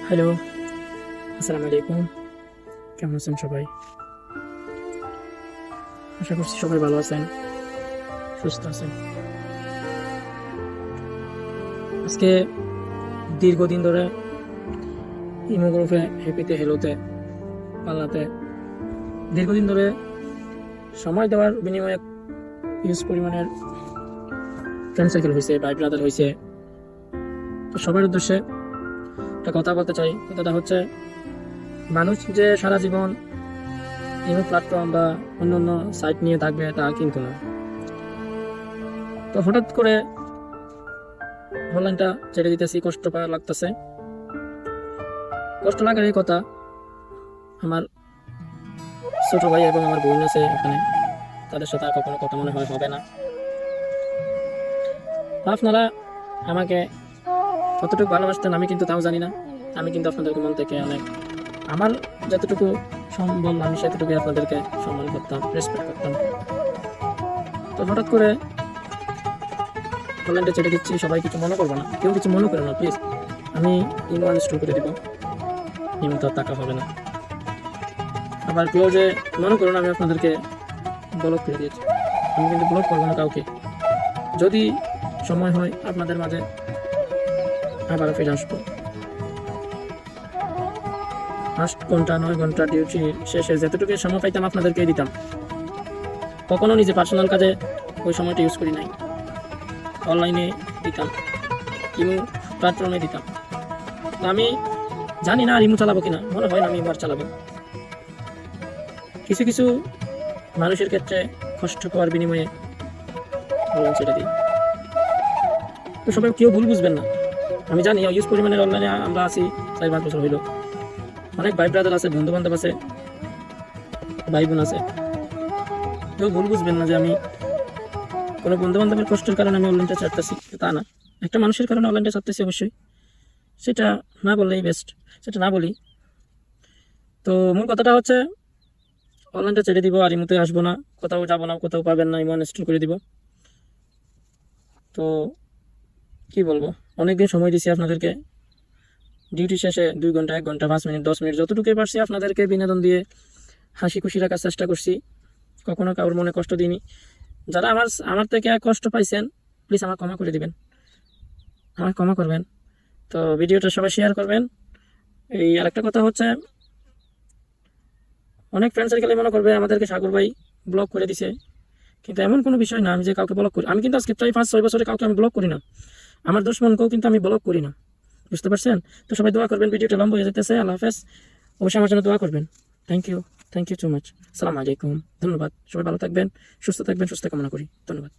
Hello, আসসালামু আলাইকুম। কেমন আছেন সবাই? আশা করছি সবাই ভালো আছেন, সুস্থ আছেন। আজকে দীর্ঘদিন ধরে ইমো গ্রুপে হ্যাপিতে হেলোতে পাল্লাতে দীর্ঘদিন ধরে সময় দেওয়ার বিনিময়ে ইউজ পরিমাণের ফ্রেন্ড সার্কেল হয়েছে, ভাই ব্রাদার হয়েছে। তো সবার উদ্দেশ্যে একটা কথা বলতে চাই। কথাটা হচ্ছে, মানুষ যে সারা জীবন ইমো প্ল্যাটফর্ম বা অন্য অন্য সাইট নিয়ে থাকবে তা কিন্তু না। তো হঠাৎ করে অনলাইনটা ছেড়ে দিতেছি, কষ্ট পাওয়া লাগতেছে। কষ্ট লাগার এই কথা আমার ছোট ভাই এবং আমার বোন আছে এখানে, তাদের সাথে আর কখনো কথা মনে হয় হবে না। আপনারা আমাকে কতটুকু ভালোবাসতেন আমি কিন্তু তাও জানি না। আমি কিন্তু আপনাদেরকে মন থেকে অনেক, আমার যতটুকু সম্ভব আমি সেতটুকু আপনাদেরকে সম্মান করতাম, রেসপেক্ট করতাম। তো হঠাৎ করে অনলাইনটা ছেড়ে দিচ্ছি, সবাই কিছু মনে করবো না, কেউ কিছু মনে করে না প্লিজ। আমি ইমো আনইনস্টল করে দিব, ইমো তো টাকা হবে না। আবার কেউ যে মনে করুন আমি আপনাদেরকে ব্লক করে দিয়েছি, আমি কিন্তু ব্লক করবো না কাউকে। যদি সময় হয় আপনাদের মাঝে আবার ফিরে আসবো। 8 ঘন্টা 9 ঘন্টা ডিউটি শেষে যেতটুকু সময় পাইতাম আপনাদেরকে দিতাম। কখনো নিজে পার্সোনাল কাজে ওই সময়টা ইউজ করি নাই, অনলাইনে দিতাম, ইমো প্ল্যাটফর্মে দিতাম। আমি জানি না আর ইমো চালাবো কিনা, মনে হয় না আমি এবার চালাবো। কিছু কিছু মানুষের ক্ষেত্রে কষ্ট পাওয়ার বিনিময়ে অনলাইন ছেড়ে দিই। তো সবাই কেউ ভুল বুঝবেন না, আমি জানি ইউজ পরিমাণের অনলাইনে আমরা আছি 4-5 বছর হইল। অনেক ভাই ব্রাদার আছে, বন্ধু বান্ধব আছে, ভাই বোন আছে। কেউ ভুল বুঝবেন না যে আমি কোনো বন্ধু বান্ধবের কষ্টের কারণে আমি অনলাইনটা ছাড়তেছি, তা না। একটা মানুষের কারণে অনলাইনটা ছাড়তেছি, অবশ্যই সেটা না বললেই বেস্ট, সেটা না বলি। তো মূল কথাটা হচ্ছে, অনলাইনটা ছেড়ে দিব, আর ইমোতে আসবো না, কোথাও যাবো না, কোথাও পাবেন না, ইমো ইনস্টল করে দিব। তো কি বলবো, অনেকদিন সময় দিছি আপনাদেরকে। ডিউটি শেষে 2 ঘন্টা 1 ঘন্টা 5 মিনিট 10 মিনিট যতটুকুই পারছি আপনাদেরকে বিনোদন দিয়ে হাসি খুশি রাখার চেষ্টা করছি। কখনো কারোর মনে কষ্ট দিইনি। যারা আমার থেকে কষ্ট পাইছেন প্লিজ আমার ক্ষমা করে দিবেন, আমার ক্ষমা করবেন। তো ভিডিওটা সবাই শেয়ার করবেন। এই আরেকটা কথা হচ্ছে, অনেক ফ্রেন্ড সার্কেলে মনে করবে আমাদেরকে সাগর ভাই ব্লক করে দিছে, কিন্তু এমন কোনো বিষয় না আমি যে কাউকে ব্লক করি। আমি কিন্তু আজকে প্রায় 5-6 বছরে কাউকে আমি ব্লক করি না, আমার দুশমনকেও কিন্তু আমি ব্লক করি না, বুঝতে পারছেন? তো সবাই দোয়া করবেন, ভিডিওটা লম্বা হয়ে যেতেছে। আল্লাহ হাফেজ, অবশ্যই আমার জন্য দোয়া করবেন। Thank you so much. আসসালামু আলাইকুম, ধন্যবাদ। সবাই ভালো থাকবেন, সুস্থ থাকবেন, সুস্থ কামনা করি। ধন্যবাদ।